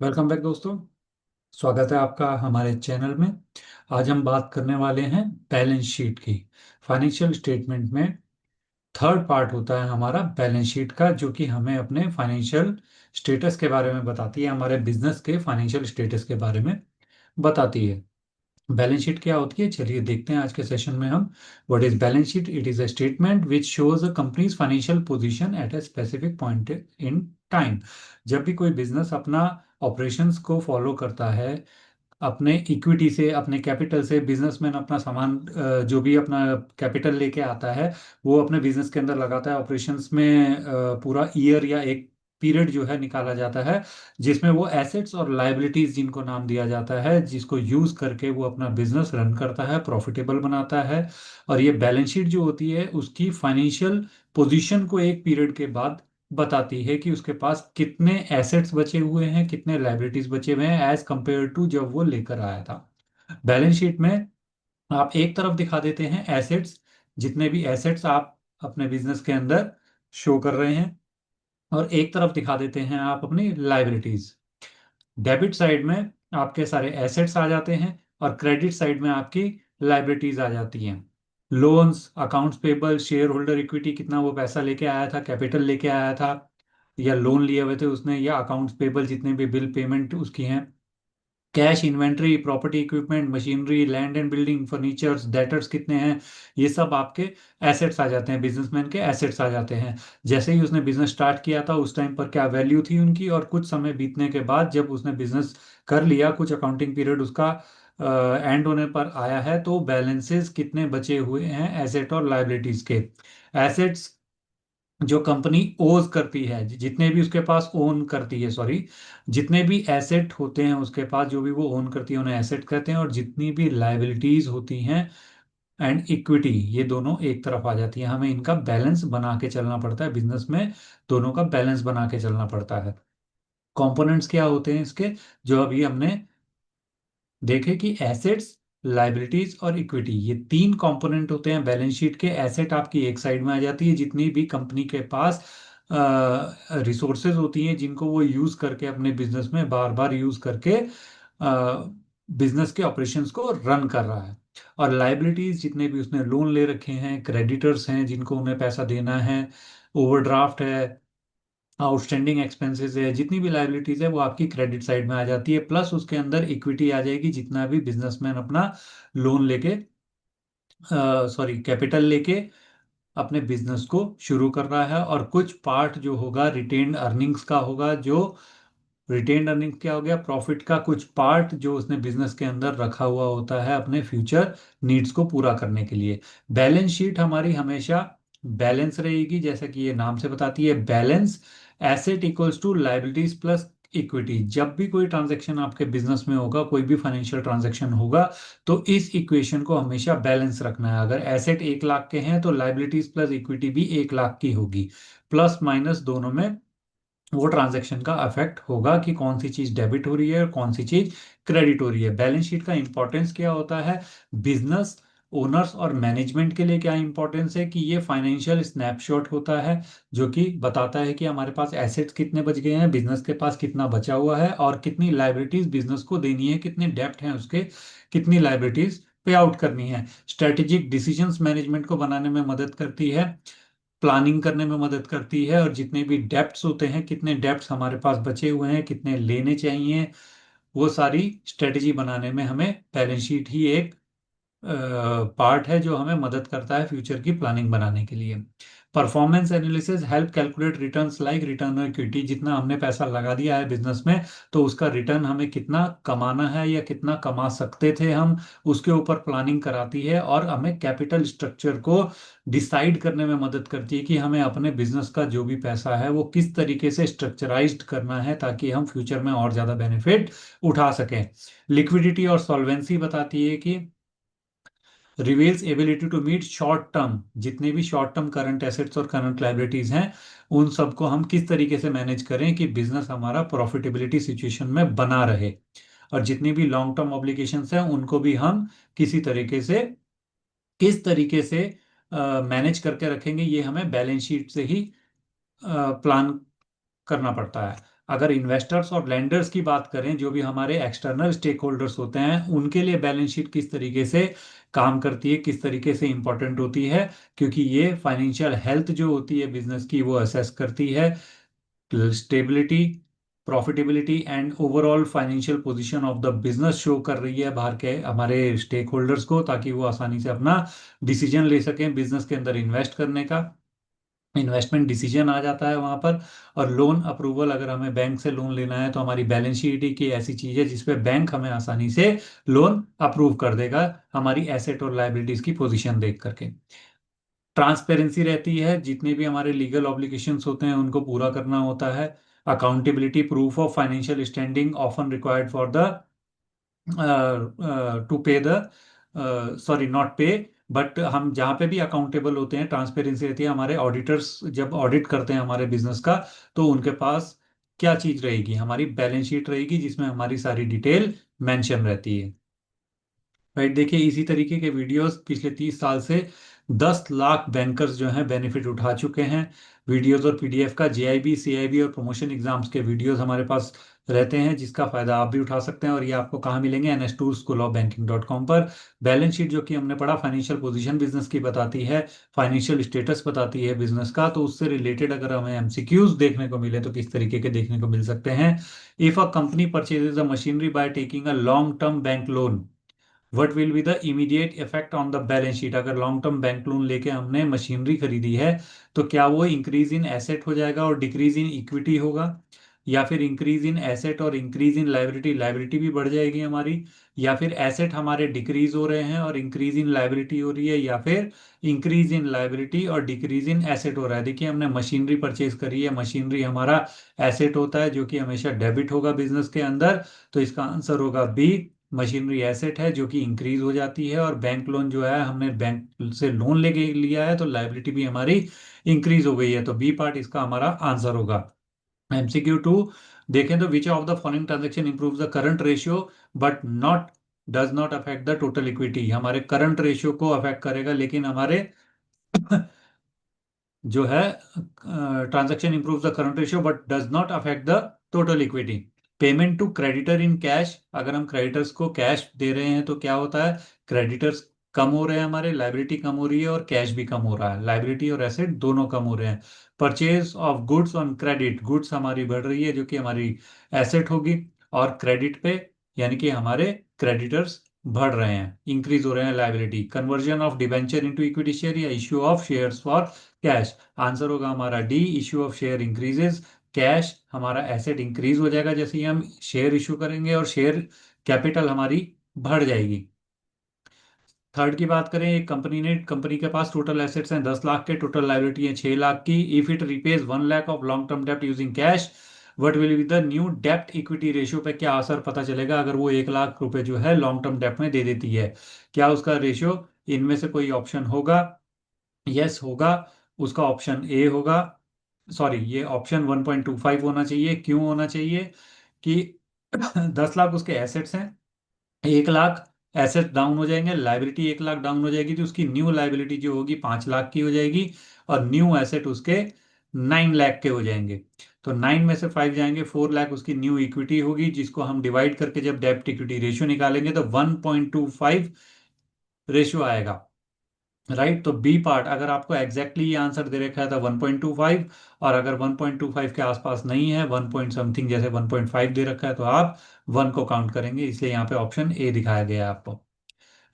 Welcome back दोस्तों। स्वागत है आपका हमारे चैनल में। आज हम बात करने वाले हैं बैलेंस शीट की। फाइनेंशियल स्टेटमेंट में थर्ड पार्ट होता है हमारा बैलेंस शीट का, जो कि हमें अपने फाइनेंशियल स्टेटस के बारे में बताती है, हमारे बिजनेस के फाइनेंशियल स्टेटस के बारे में बताती है। बैलेंस शीट क्या होती है, चलिए देखते हैं आज के सेशन में हम। What is balance sheet? It is a statement which shows a companies financial position at a specific point in time. जब भी कोई बिजनेस अपना ऑपरेशंस को फॉलो करता है, अपने इक्विटी से, अपने कैपिटल से, बिजनेसमैन अपना सामान जो भी अपना कैपिटल लेके आता है वो अपने बिजनेस के अंदर लगाता है। ऑपरेशंस में पूरा ईयर या एक पीरियड जो है निकाला जाता है, जिसमें वो एसेट्स और लायबिलिटीज जिनको नाम दिया जाता है, जिसको यूज करके वो अपना बिजनेस रन करता है, प्रॉफिटेबल बनाता है। और ये बैलेंस शीट जो होती है उसकी फाइनेंशियल पोजीशन को एक पीरियड के बाद बताती है कि उसके पास कितने एसेट्स बचे हुए हैं, कितने लायबिलिटीज बचे हुए हैं एज कंपेयर टू जब वो लेकर आया था। बैलेंस शीट में आप एक तरफ दिखा देते हैं एसेट्स, जितने भी एसेट्स आप अपने बिजनेस के अंदर शो कर रहे हैं, और एक तरफ दिखा देते हैं आप अपनी लायबिलिटीज। डेबिट साइड में आपके सारे एसेट्स आ जाते हैं और क्रेडिट साइड में आपकी लायबिलिटीज आ जाती हैं। Loans, accounts payable, share holder equity, कितना वो पैसा लेके आया था, कैपिटल लेके आया था या लोन लिए हुए थे उसने, या अकाउंट्स पेबल जितने भी बिल पेमेंट उसकी हैं। Cash, inventory, property, equipment, machinery, land and building, furnitures, debtors कितने हैं, ये सब आपके एसेट्स आ जाते हैं, बिजनेसमैन के एसेट्स आ जाते हैं। जैसे ही उसने बिजनेस स्टार्ट किया था उस टाइम पर क्या वैल्यू थी उनकी, और कुछ समय बीतने के बाद जब उसने बिजनेस कर लिया, कुछ अकाउंटिंग पीरियड उसका एंड होने पर आया है, तो बैलेंसेस कितने बचे हुए हैं एसेट और लाइबिलिटीज के। एसेट्स जो कंपनी ओज करती है, जितने भी उसके पास ओन करती है, सॉरी, जितने भी एसेट होते हैं उसके पास, जो भी वो ओन करती है उन्हें एसेट कहते हैं। और जितनी भी लाइबिलिटीज होती हैं एंड इक्विटी, ये दोनों एक तरफ आ जाती है। हमें इनका बैलेंस बना के चलना पड़ता है बिजनेस में, दोनों का बैलेंस बना के चलना पड़ता है। कंपोनेंट्स क्या होते हैं इसके, जो अभी हमने देखे कि एसेट्स, लाइबिलिटीज और इक्विटी, ये तीन कंपोनेंट होते हैं बैलेंस शीट के। एसेट आपकी एक साइड में आ जाती है, जितनी भी कंपनी के पास रिसोर्सेज होती हैं जिनको वो यूज करके अपने बिजनेस में बार बार यूज करके बिजनेस के ऑपरेशंस को रन कर रहा है। और लाइबिलिटीज, जितने भी उसने लोन ले रखे हैं, क्रेडिटर्स हैं जिनको उन्हें पैसा देना है, ओवरड्राफ्ट है, आउटस्टैंडिंग एक्सपेंसेस है, जितनी भी लाइबिलिटीज है वो आपकी क्रेडिट साइड में आ जाती है। प्लस उसके अंदर इक्विटी आ जाएगी, जितना भी बिजनेसमैन अपना लोन लेके, सॉरी, कैपिटल लेके अपने बिजनेस को शुरू कर रहा है। और कुछ पार्ट जो होगा रिटेन्ड अर्निंग्स का होगा, जो रिटेन्ड अर्निंग्स क्या हो गया, प्रॉफिट का कुछ पार्ट जो उसने बिजनेस के अंदर रखा हुआ होता है अपने फ्यूचर नीड्स को पूरा करने के लिए। बैलेंस शीट हमारी हमेशा बैलेंस रहेगी, जैसा कि ये नाम से बताती है, balance. Asset equals to liabilities plus equity. जब भी कोई ट्रांजैक्शन आपके बिजनेस में होगा, कोई भी फाइनेंशियल ट्रांजैक्शन होगा, तो इस इक्वेशन को हमेशा बैलेंस रखना है। अगर एसेट 1 लाख के हैं तो लाइबिलिटीज प्लस इक्विटी भी 1 लाख की होगी। प्लस माइनस दोनों में वो ट्रांजैक्शन का अफेक्ट होगा कि कौन सी चीज डेबिट हो रही है और कौन सी चीज क्रेडिट हो रही है। बैलेंस शीट का इंपॉर्टेंस क्या होता है, बिजनेस ओनर्स और मैनेजमेंट के लिए क्या इंपॉर्टेंस है, कि ये फाइनेंशियल स्नैपशॉट होता है जो कि बताता है कि हमारे पास एसेट्स कितने बच गए हैं, बिजनेस के पास कितना बचा हुआ है, और कितनी लाइबिलिटीज बिजनेस को देनी है, कितने डेप्ट हैं उसके, कितनी लाइबिलिटीज पे आउट करनी है। स्ट्रेटेजिक डिसीजंस मैनेजमेंट को बनाने में मदद करती है, प्लानिंग करने में मदद करती है। और जितने भी डेप्ट्स होते हैं, कितने डेप्ट्स हमारे पास बचे हुए हैं, कितने लेने चाहिए, वो सारी स्ट्रेटेजी बनाने में हमें बैलेंस शीट ही एक पार्ट है जो हमें मदद करता है फ्यूचर की प्लानिंग बनाने के लिए। Performance analysis help calculate returns like return on equity. जितना हमने पैसा लगा दिया है बिजनेस में, तो उसका रिटर्न हमें कितना कमाना है या कितना कमा सकते थे हम, उसके ऊपर प्लानिंग कराती है। और हमें कैपिटल स्ट्रक्चर को डिसाइड करने में मदद करती है कि हमें अपने बिजनेस का जो भी पैसा है वो किस तरीके से स्ट्रक्चराइज्ड करना है, ताकि हम फ्यूचर में और ज़्यादा बेनिफिट उठा सकें। लिक्विडिटी और सॉल्वेंसी बताती है कि reveals ability to meet short term, जितने भी शॉर्ट टर्म करंट एसेट्स और करंट लाइबिलिटीज हैं उन सबको हम किस तरीके से मैनेज करें कि बिजनेस हमारा प्रॉफिटेबिलिटी सिचुएशन में बना रहे। और जितनी भी लॉन्ग टर्म ऑब्लिगेशंस हैं उनको भी हम किसी तरीके से, किस तरीके से मैनेज करके रखेंगे, ये हमें बैलेंस शीट से ही प्लान करना पड़ता है। अगर इन्वेस्टर्स और लेंडर्स की बात करें, जो भी हमारे एक्सटर्नल स्टेक होल्डर्स होते हैं, उनके लिए बैलेंस शीट किस तरीके से काम करती है, किस तरीके से इंपॉर्टेंट होती है, क्योंकि ये फाइनेंशियल हेल्थ जो होती है बिजनेस की वो असेस करती है। Stability, profitability and overall financial position of the business show कर रही है बाहर के हमारे स्टेक होल्डर्स को, ताकि वो आसानी से अपना डिसीजन ले सकें बिजनेस के अंदर इन्वेस्ट करने का। इन्वेस्टमेंट डिसीजन आ जाता है वहां पर। और लोन अप्रूवल, अगर हमें बैंक से लोन लेना है तो हमारी बैलेंस शीट ही की ऐसी चीज है जिसपे बैंक हमें आसानी से लोन अप्रूव कर देगा, हमारी एसेट और लायबिलिटीज की पोजीशन देख करके। ट्रांसपेरेंसी रहती है, जितने भी हमारे लीगल ऑब्लिगेशंस होते हैं उनको पूरा करना होता है। Accountability, proof of financial standing often required for the two पे द, सॉरी नॉट पे, बट हम जहाँ पे भी अकाउंटेबल होते हैं, ट्रांसपेरेंसी रहती है। हमारे ऑडिटर्स जब ऑडिट करते हैं हमारे बिजनेस का, तो उनके पास क्या चीज रहेगी, हमारी बैलेंस शीट रहेगी जिसमें हमारी सारी डिटेल मेंशन रहती है। राइट, देखिए इसी तरीके के वीडियोस पिछले 30 साल से 10 लाख बैंकर्स जो हैं बेनिफिट उठा चुके हैं। वीडियोस और पीडीएफ का जेआईबी, सीआईबी और प्रमोशन एग्जाम्स के वीडियोस हमारे पास रहते हैं, जिसका फायदा आप भी उठा सकते हैं। और ये आपको कहाँ मिलेंगे? NS2 school of banking .com पर। बैलेंस शीट जो कि हमने पढ़ा, फाइनेंशियल पोजीशन बिजनेस की बताती है, फाइनेंशियल स्टेटस बताती है बिजनेस का। तो उससे रिलेटेड अगर हमें एमसीक्यूज देखने को मिले तो किस तरीके के देखने को मिल सकते हैं? If a company purchases a machinery by taking a long term bank loan, what will be the immediate effect on the balance sheet? अगर लॉन्ग टर्म बैंक लोन लेके हमने मशीनरी खरीदी है, तो क्या वो इंक्रीज इन एसेट हो जाएगा और डिक्रीज इन इक्विटी होगा, या फिर इंक्रीज इन एसेट और इंक्रीज इन लाइबिलिटी, लाइबिलिटी भी बढ़ जाएगी हमारी, या फिर एसेट हमारे डिक्रीज हो रहे हैं और इंक्रीज इन लाइबिलिटी हो रही है, या फिर इंक्रीज इन लाइबिलिटी और डिक्रीज इन एसेट हो रहा है? देखिए हमने मशीनरी परचेज करी है, मशीनरी हमारा एसेट होता है जो कि हमेशा डेबिट होगा बिजनेस के अंदर। तो इसका आंसर होगा बी, मशीनरी एसेट है जो कि इंक्रीज हो जाती है। और बैंक लोन जो है, हमने बैंक से लोन लेके लिया है तो लाइबिलिटी भी हमारी इंक्रीज हो गई है। तो बी पार्ट इसका हमारा आंसर होगा। MCQ 2, देखें तो which of the following transaction improve the current ratio but not does not affect the total equity? हमारे करंट रेशियो को अफेक्ट करेगा लेकिन हमारे जो है transaction improve the current ratio but does not affect the total equity. Payment to creditor in cash, अगर हम creditors को कैश दे रहे हैं तो क्या होता है? क्रेडिटर्स कम हो रहे हैं हमारे, लाइबिलिटी कम हो रही है और कैश भी कम हो रहा है, लाइबिलिटी और एसेट दोनों कम हो रहे हैं। Purchase of goods on credit, goods हमारी बढ़ रही है जो कि हमारी एसेट होगी, और क्रेडिट पे यानी कि हमारे क्रेडिटर्स बढ़ रहे हैं, इंक्रीज हो रहे हैं liability. Conversion of debenture into equity share या issue of shares for cash, answer होगा हमारा D, issue of share increases cash. हमारा एसेट इंक्रीज हो जाएगा जैसे ही हम शेयर इशू करेंगे, और शेयर कैपिटल हमारी बढ़ जाएगी। थर्ड की बात करें, एक कंपनी के पास टोटल एसेट्स हैं 10 लाख के, टोटल लाइबिलिटी है 6 लाख की। If it रिपेज 1 lakh of long term dept using cash, what will be the new dept equity ratio? पे क्या असर पता चलेगा अगर वो 1 लाख रुपए जो है लॉन्ग टर्म डेप्ट में दे देती है? क्या उसका रेशियो, इनमें से कोई ऑप्शन होगा? यस होगा, उसका ऑप्शन ए होगा। सॉरी, ये ऑप्शन 1.25 होना चाहिए। क्यों होना चाहिए? कि 10 लाख उसके एसेट्स हैं, 1 लाख एसेट डाउन हो जाएंगे, लाइबिलिटी 1 लाख डाउन हो जाएगी, तो उसकी न्यू लाइबिलिटी जो होगी 5 लाख की हो जाएगी, और न्यू एसेट उसके 9 लाख के हो जाएंगे। तो 9 में से 5 जाएंगे, 4 लाख उसकी न्यू इक्विटी होगी, जिसको हम डिवाइड करके जब डेप्ट इक्विटी रेशियो निकालेंगे तो 1.25 रेशियो आएगा। राइट, तो बी पार्ट, अगर आपको एग्जैक्टली ये आंसर दे रखा है तो 1.25, और अगर 1.25 के आसपास नहीं है, 1 पॉइंट समथिंग जैसे 1.5 दे रखा है, तो आप 1 को काउंट करेंगे, इसलिए यहाँ पे ऑप्शन ए दिखाया गया है आपको।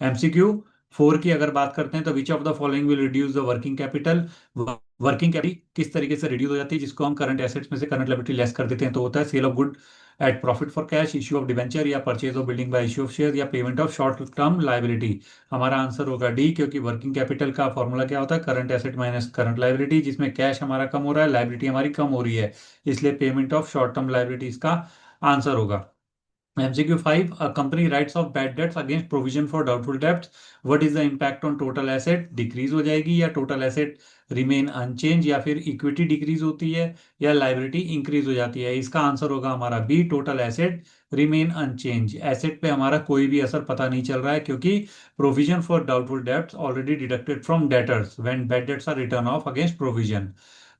MCQ 4 की अगर बात करते हैं तो which of the following will reduce the working capital? Working capital किस तरीके से रिड्यूस हो जाती है, जिसको हम करंट एसेट्स में से करंट लायबिलिटी लेस कर देते हैं? तो होता है sale of good at profit for cash, issue of debenture, या purchase of building by issue of share, या payment of short term liability. हमारा आंसर होगा डी, क्योंकि वर्किंग कैपिटल का फॉर्मूला क्या होता है? Current asset minus current liability, जिसमें कैश हमारा कम हो रहा है, लायबिलिटी हमारी कम हो रही है, इसलिए payment of short term liability इसका आंसर होगा। MCQ 5, a company writes off bad debts against provision for doubtful debts. What is the impact on total asset? Decrease हो जाएगी, या टोटल एसेट रिमेन अनचेंज, या फिर इक्विटी डिक्रीज होती है, या लाइबिलिटी इंक्रीज हो जाती है? इसका आंसर होगा हमारा B, total asset remain unchange. Asset पे हमारा कोई भी असर पता नहीं चल रहा है, क्योंकि provision for doubtful debts already deducted from debtors when bad debts are written off against provision.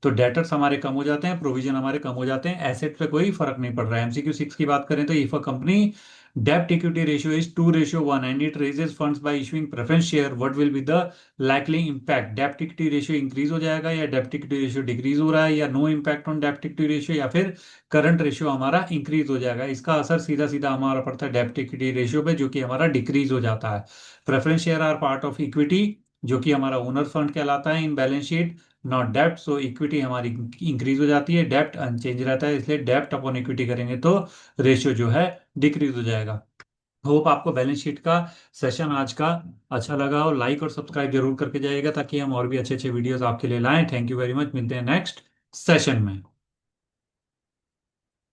तो डेटर्स हमारे कम हो जाते हैं, प्रोविजन हमारे कम हो जाते हैं, एसेट पे कोई फर्क नहीं पड़ रहा है। MCQ 6 की बात करें तो इफ अ कंपनी डेप्ट equity ratio is 2:1 and it raises funds by issuing preference share, what will be the likely impact? डेप्ट इक्विटी रेशियो इंक्रीज हो जाएगा, या डेप्ट इक्विटी रेशियो डिक्रीज हो रहा है, या नो इम्पैक्ट ऑन डेप्ट इक्विटी रेशियो, या फिर करंट रेशियो हमारा इंक्रीज हो जाएगा? इसका असर सीधा सीधा हमारा पड़ता है डेप्ट इक्विटी रेशियो पे, जो कि हमारा डिक्रीज हो जाता है। Preference share are part of equity, जो कि हमारा ओनर फंड कहलाता है इन बैलेंस शीट, नॉट डेप्ट। सो इक्विटी हमारी इंक्रीज हो जाती है, डेप्ट अनचेंज रहता है, इसलिए डेप्ट अपॉन इक्विटी करेंगे तो रेशियो जो है डिक्रीज हो जाएगा। होप आपको बैलेंस शीट का सेशन आज का अच्छा लगा, और लाइक और सब्सक्राइब जरूर करके जाइएगा, ताकि हम और भी अच्छे अच्छे वीडियोस आपके लिए लाएं। थैंक यू वेरी मच, मिलते हैं नेक्स्ट सेशन में।